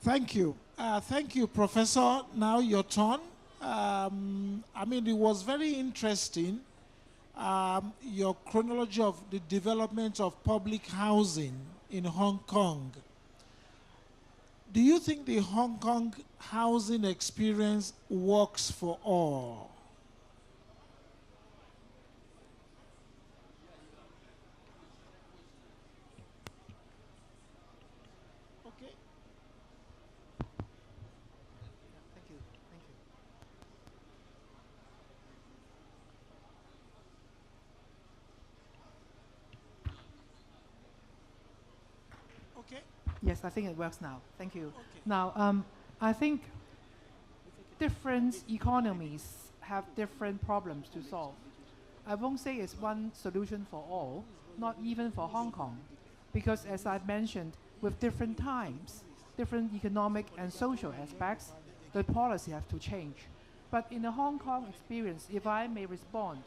Thank you. Thank you, Professor. Now your turn. I mean, it was very interesting, your chronology of the development of public housing in Hong Kong. Do you think the Hong Kong housing experience works for all? Okay. Thank you. Thank you. Okay. Yes, I think it works now. Thank you. Okay. Now, I think different economies have different problems to solve. I won't say it's one solution for all, not even for Hong Kong, because as I've mentioned, with different times, different economic and social aspects, the policy has to change. But in the Hong Kong experience, if I may respond,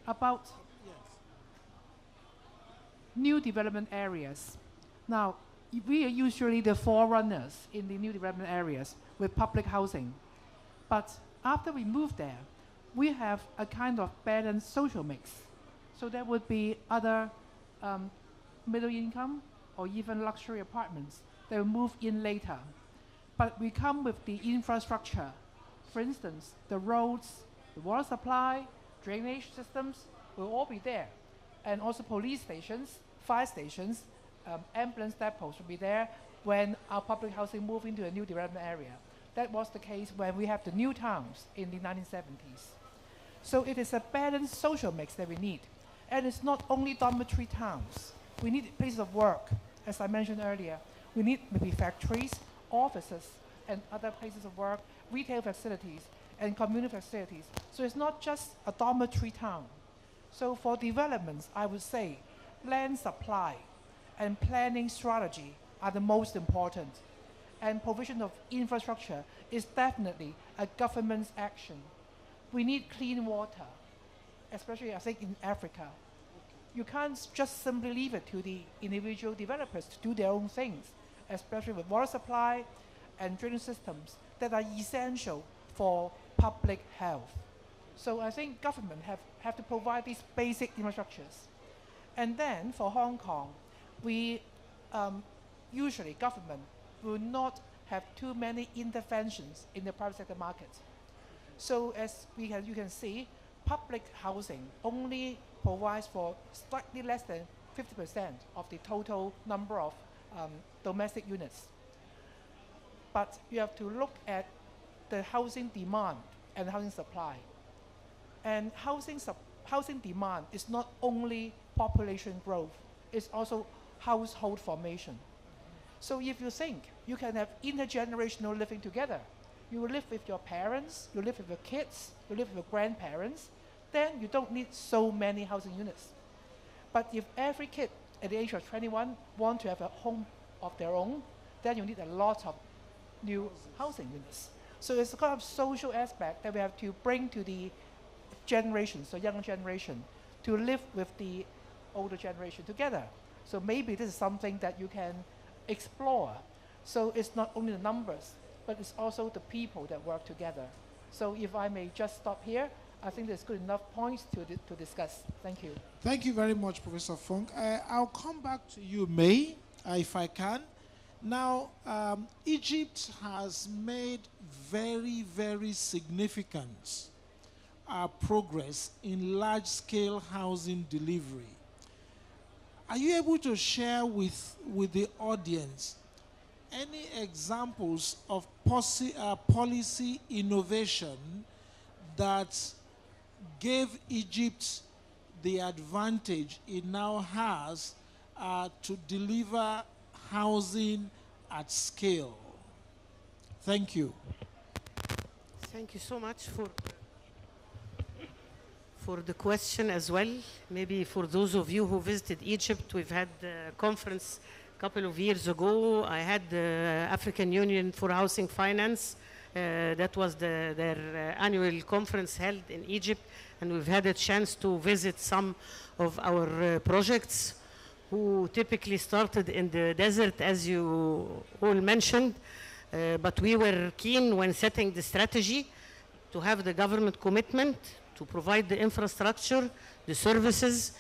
about new development areas. Now, we are usually the forerunners in the new development areas with public housing. But after we move there, we have a kind of balanced social mix. So there would be other middle income or even luxury apartments that will move in later. But we come with the infrastructure. For instance, the roads, the water supply, drainage systems will all be there. And also police stations, fire stations, ambulance depots will be there when our public housing move into a new development area. That was the case when we have the new towns in the 1970s. So it is a balanced social mix that we need. And it's not only dormitory towns. We need places of work, as I mentioned earlier. We need maybe factories, offices, and other places of work, retail facilities, and community facilities. So it's not just a dormitory town. So for developments, I would say land supply and planning strategy are the most important. And provision of infrastructure is definitely a government's action. We need clean water, especially I think in Africa. You can't just simply leave it to the individual developers to do their own things, especially with water supply and drainage systems that are essential for public health. So I think government have to provide these basic infrastructures. And then for Hong Kong, we usually government will not have too many interventions in the private sector market. So as you can see, public housing only provides for slightly less than 50% of the total number of domestic units. But you have to look at the housing demand and housing supply. And housing demand is not only population growth, it's also household formation. So if you think you can have intergenerational living together, you will live with your parents, you live with your kids, you live with your grandparents, then you don't need so many housing units. But if every kid at the age of 21 want to have a home of their own, then you need a lot of new housing units. So it's a kind of social aspect that we have to bring to the generations, so younger generation, to live with the older generation together. So maybe this is something that you can explore. So it's not only the numbers, but it's also the people that work together. So if I may just stop here, I think there's good enough points to discuss. Thank you. Thank you very much, Professor Fung. I'll come back to you, May, if I can. Now, Egypt has made very, very significant progress in large-scale housing delivery. Are you able to share with the audience any examples of policy innovation that gave Egypt the advantage it now has to deliver housing at scale? Thank you. Thank you so much for the question as well. Maybe for those of you who visited Egypt, we've had a conference a couple of years ago. I had the African Union for Housing Finance. That was their annual conference held in Egypt, and we've had a chance to visit some of our projects. who typically started in the desert, as you all mentioned, but we were keen when setting the strategy to have the government commitment to provide the infrastructure, the services,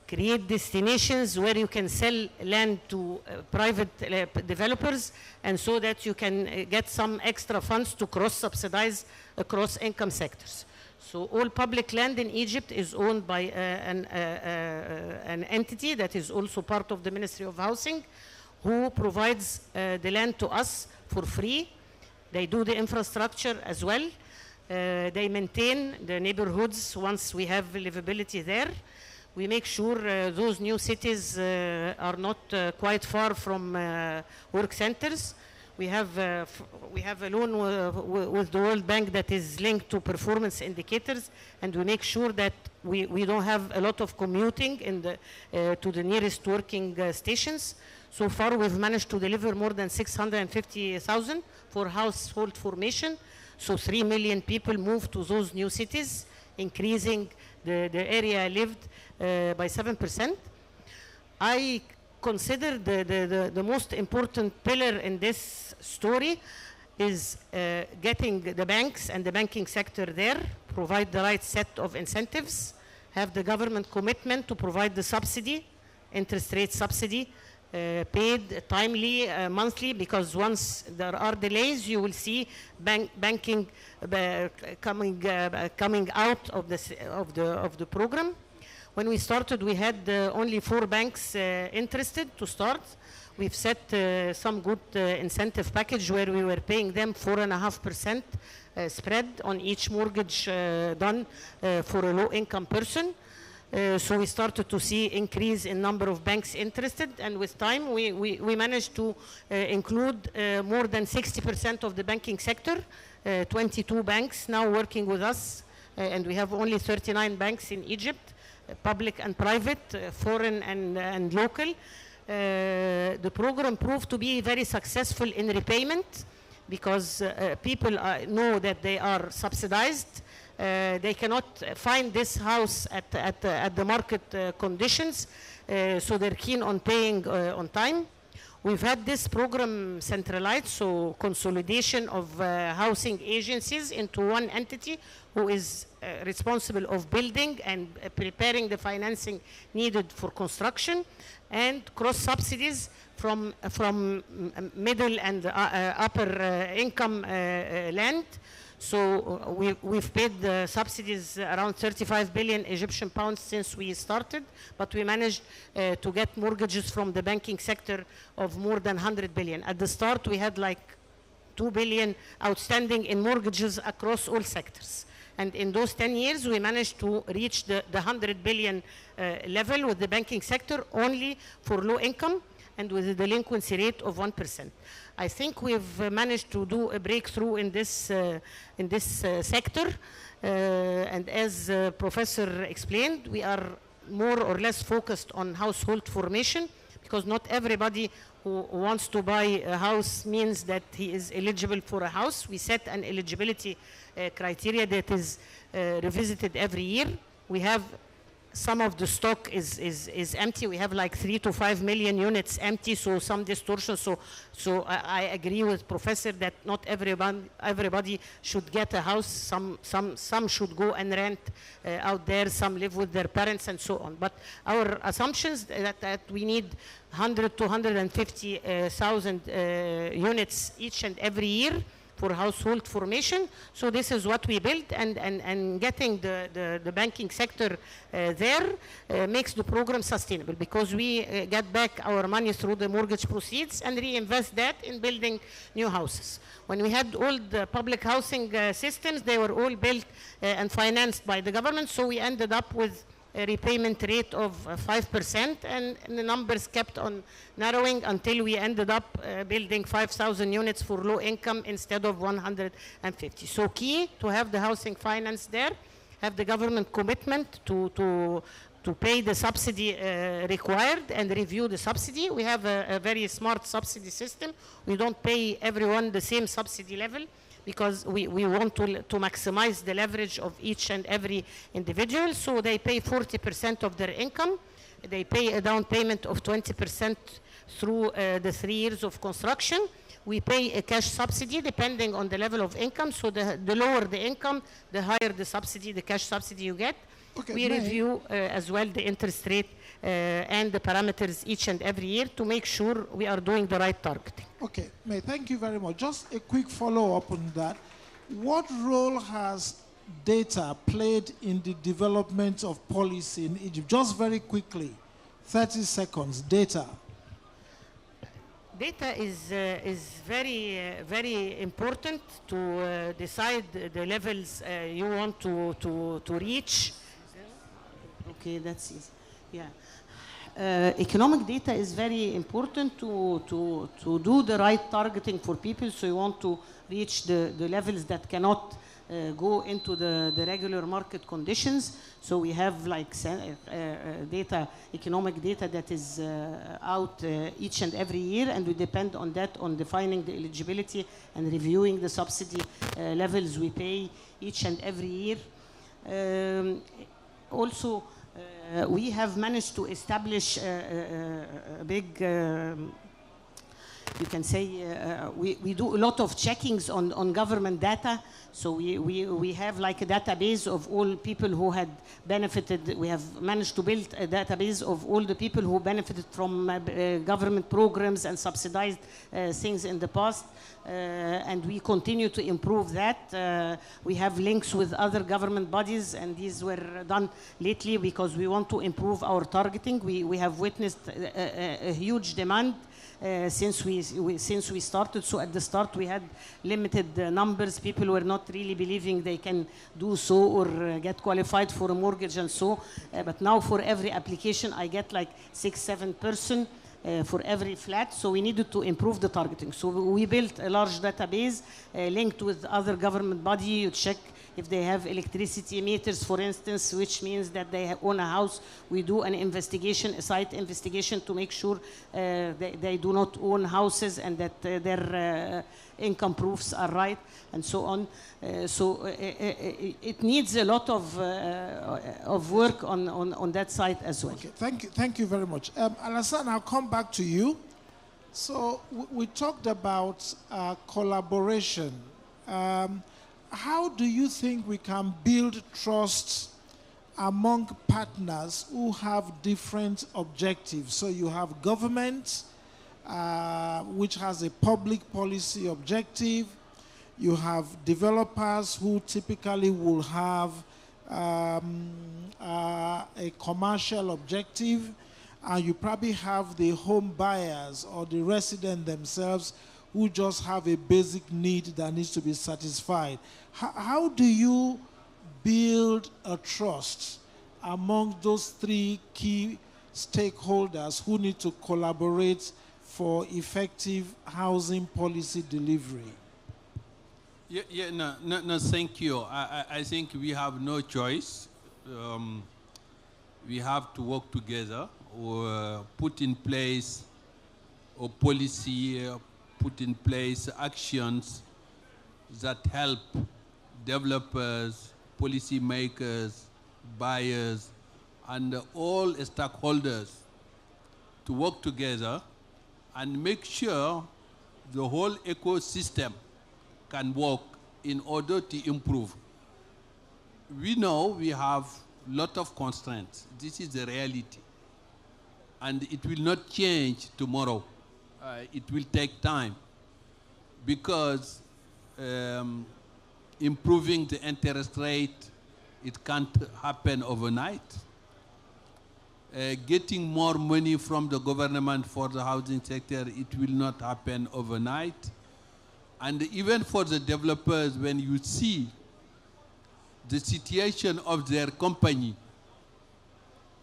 create destinations where you can sell land to private developers, and so that you can get some extra funds to cross-subsidize across income sectors. So all public land in Egypt is owned by an entity that is also part of the Ministry of Housing, who provides the land to us for free. They do the infrastructure as well. They maintain the neighborhoods once we have livability there. We make sure those new cities are not quite far from work centers. We have a loan with the World Bank that is linked to performance indicators, and we make sure that we don't have a lot of commuting in to the nearest working stations. So far, we've managed to deliver more than 650,000 for household formation. So 3 million people moved to those new cities, increasing the area lived by 7%. I consider the most important pillar in this story is getting the banks and the banking sector there, provide the right set of incentives, have the government commitment to provide the subsidy, interest rate subsidy, paid timely, monthly, because once there are delays, you will see banking coming out of the program. When we started, we had only 4 banks interested to start. We've set some good incentive package where we were paying them 4.5% spread on each mortgage done for a low-income person. So we started to see increase in number of banks interested, and with time we managed to include more than 60% of the banking sector, 22 banks now working with us, and we have only 39 banks in Egypt, public and private, foreign and local. The program proved to be very successful in repayment because people know that they are subsidized. They cannot find this house at the market conditions, so they're keen on paying on time. We've had this program centralized, so consolidation of housing agencies into one entity who is responsible of building and preparing the financing needed for construction, and cross subsidies from middle and upper income land. So we've paid the subsidies around 35 billion Egyptian pounds since we started, but we managed to get mortgages from the banking sector of more than 100 billion. At the start, we had like 2 billion outstanding in mortgages across all sectors. And in those 10 years, we managed to reach the 100 billion level with the banking sector only for low income and with a delinquency rate of 1%. I think we've managed to do a breakthrough in this sector. And as Professor explained, we are more or less focused on household formation, because not everybody who wants to buy a house means that he is eligible for a house. We set an eligibility criteria that is revisited every year. We have some of the stock is empty. We have like 3 to 5 million units empty, so some distortion. So I agree with Professor that not everybody should get a house. Some should go and rent out there. Some live with their parents and so on. But our assumptions that we need 100 to 150,000 units each and every year for household formation. So this is what we built, and getting the banking sector there makes the program sustainable, because we get back our money through the mortgage proceeds and reinvest that in building new houses. When we had old public housing systems, they were all built and financed by the government, so we ended up with a repayment rate of 5%, and the numbers kept on narrowing until we ended up building 5,000 units for low income instead of 150. So key to have the housing finance there, have the government commitment to pay the subsidy required and review the subsidy. We have a very smart subsidy system. We don't pay everyone the same subsidy level, because we want to maximize the leverage of each and every individual. So they pay 40% of their income, They pay a down payment of 20% through the 3 years of construction. We pay a cash subsidy depending on the level of income. So the lower the income, the higher the subsidy, the cash subsidy you get. Okay, we review as well the interest rate and the parameters each and every year to make sure we are doing the right targeting. Okay, May, thank you very much. Just a quick follow-up on that. What role has data played in the development of policy in Egypt? Just very quickly, 30 seconds, data. Data is very important to decide the levels you want to reach. Okay, that's easy. Yeah. Economic data is very important to do the right targeting for people. So you want to reach the levels that cannot go into the regular market conditions. So we have like data, economic data that is out each and every year, and we depend on that, on defining the eligibility and reviewing the subsidy levels we pay each and every year. Also, we have managed to establish a big, you can say, we do a lot of checkings on government data. So we have like a database of all people who had benefited. We have managed to build a database of all the people who benefited from government programs and subsidized things in the past. And we continue to improve that. We have links with other government bodies, and these were done lately because we want to improve our targeting. We have witnessed a huge demand since we started. So at the start we had limited numbers. People were not really believing they can do so or get qualified for a mortgage and so. But now for every application I get like 6-7 person for every flat. So we needed to improve the targeting. So we built a large database linked with other government body. You check if they have electricity meters, for instance, which means that they own a house. We do an investigation, a site investigation, to make sure they do not own houses and that their income proofs are right, and so on. So it needs a lot of work on that side as well. Okay, thank you very much. Alassane, I'll come back to you. So we talked about collaboration. How do you think we can build trust among partners who have different objectives? So you have government, which has a public policy objective. You have developers who typically will have a commercial objective. And you probably have the home buyers or the resident themselves who just have a basic need that needs to be satisfied. How do you build a trust among those three key stakeholders who need to collaborate for effective housing policy delivery? No, thank you. I think we have no choice. We have to work together or put in place a policy, put in place actions that help developers, policymakers, buyers, and all stakeholders to work together and make sure the whole ecosystem can work in order to improve. We know we have a lot of constraints. This is the reality. And it will not change tomorrow. It will take time because improving the interest rate, it can't happen overnight. Getting more money from the government for the housing sector, it will not happen overnight. And even for the developers, when you see the situation of their company,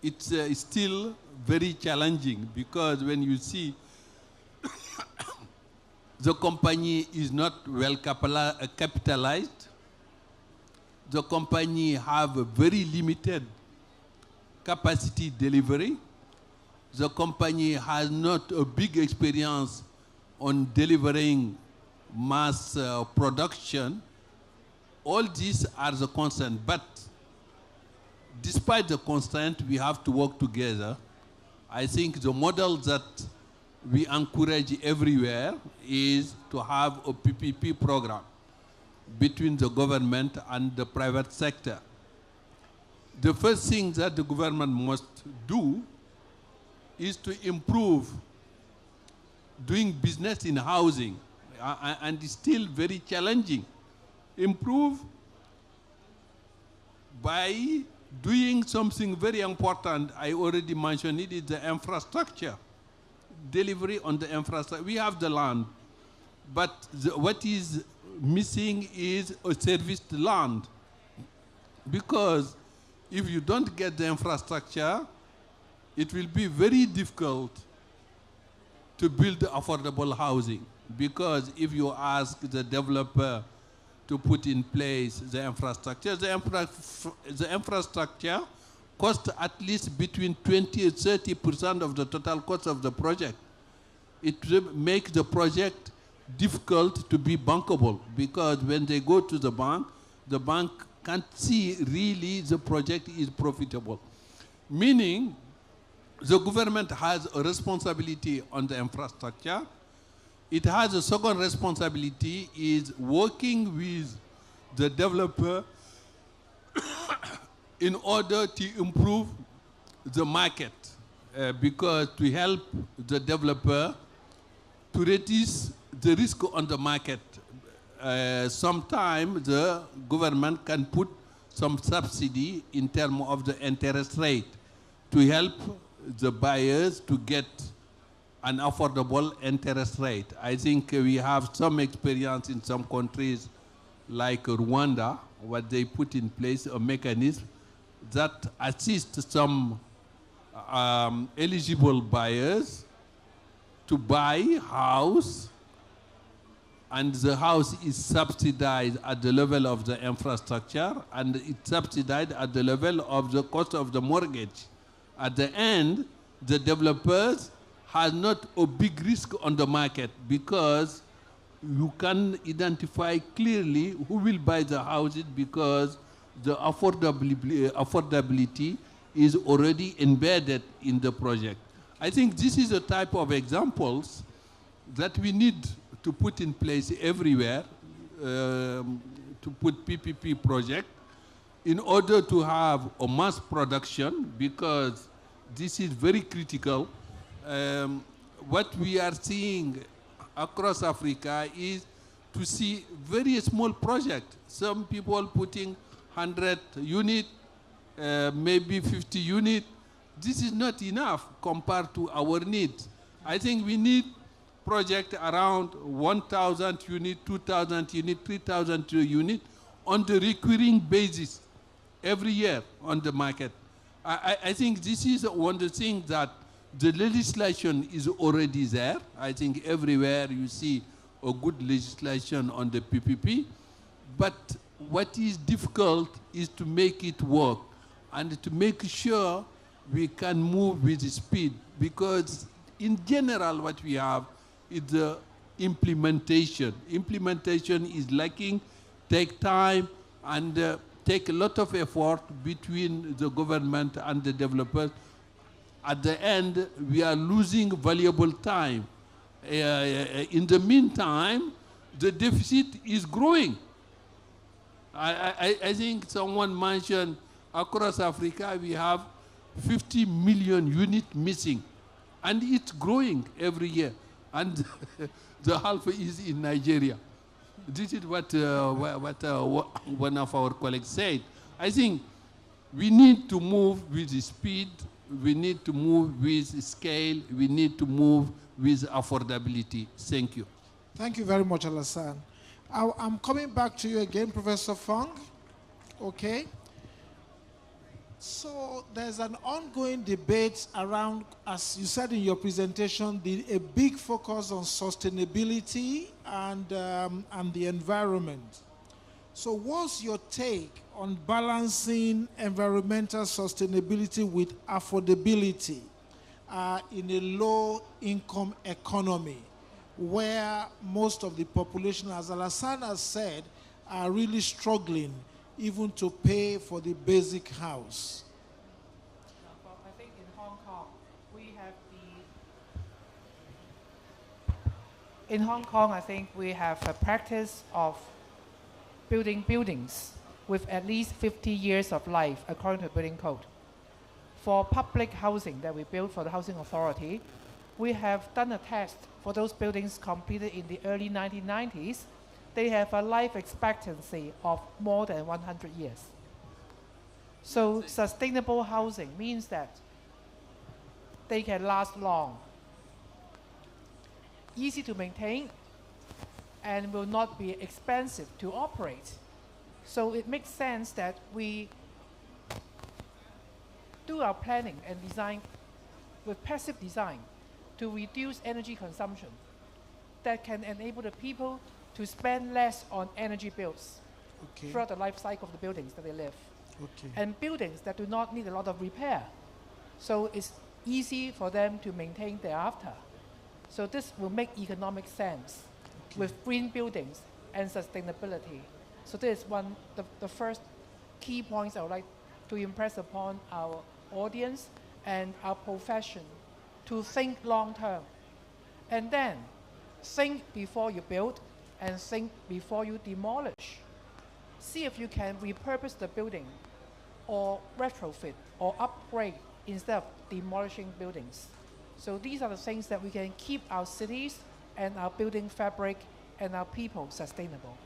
it's still very challenging, because when you see the company is not well capitalized, the company have a very limited capacity delivery, the company has not a big experience on delivering mass production. All these are the constraints, but despite the constraint, we have to work together I think the model that we encourage everywhere is to have a PPP program between the government and the private sector. The first thing that the government must do is to improve doing business in housing, and it's still very challenging. Improve by doing something very important. I already mentioned it, is the infrastructure. Delivery on the infrastructure. We have the land, but what is missing is a serviced land. Because if you don't get the infrastructure, it will be very difficult to build affordable housing. Because if you ask the developer to put in place the infrastructure, the infrastructure costs at least between 20 and 30% of the total cost of the project. It will make the project difficult to be bankable, because when they go to the bank can't see really the project is profitable. Meaning, the government has a responsibility on the infrastructure. It has a second responsibility, is working with the developer in order to improve the market, because to help the developer to reduce the risk on the market. Sometimes the government can put some subsidy in terms of the interest rate to help the buyers to get an affordable interest rate. I think we have some experience in some countries like Rwanda, where they put in place a mechanism that assists some eligible buyers to buy house, and the house is subsidized at the level of the infrastructure, and it's subsidized at the level of the cost of the mortgage. At the end, the developers have not a big risk on the market, because you can identify clearly who will buy the houses, because the affordability is already embedded in the project. I think this is a type of examples that we need to put in place everywhere, to put PPP project in order to have a mass production, because this is very critical. What we are seeing across Africa is to see very small projects. Some people putting 100 units, maybe 50 units. This is not enough compared to our needs. I think we need project around 1,000 units, 2,000 units, 3,000 units on the recurring basis every year on the market. I think this is one of the things that the legislation is already there. I think everywhere you see a good legislation on the PPP, but what is difficult is to make it work and to make sure we can move with speed, because in general what we have is the implementation. Implementation is lacking, take time, and take a lot of effort between the government and the developers. At the end, we are losing valuable time. In the meantime, the deficit is growing. I think someone mentioned across Africa we have 50 million units missing, and it's growing every year, and the half is in Nigeria. This is what one of our colleagues said. I think we need to move with speed, we need to move with scale, we need to move with affordability. Thank you. Thank you very much, Alassane. I'm coming back to you again, Professor Fong. Okay. So there's an ongoing debate around, as you said in your presentation, a big focus on sustainability and the environment. So what's your take on balancing environmental sustainability with affordability in a low-income economy where most of the population, as Alassane has said, are really struggling even to pay for the basic house? I think in Hong Kong, we have In Hong Kong, I think we have a practice of building buildings with at least 50 years of life according to the building code. For public housing that we build for the Housing Authority, we have done a test for those buildings completed in the early 1990s. They have a life expectancy of more than 100 years. So sustainable housing means that they can last long, easy to maintain, and will not be expensive to operate. So it makes sense that we do our planning and design with passive design to reduce energy consumption that can enable the people to spend less on energy bills throughout the life cycle of the buildings that they live. And buildings that do not need a lot of repair. So it's easy for them to maintain thereafter. So this will make economic sense with green buildings and sustainability. So this is the first key points I would like to impress upon our audience and our profession, to think long term. And then think before you build and think before you demolish. See if you can repurpose the building or retrofit or upgrade instead of demolishing buildings. So these are the things that we can keep our cities and our building fabric and our people sustainable.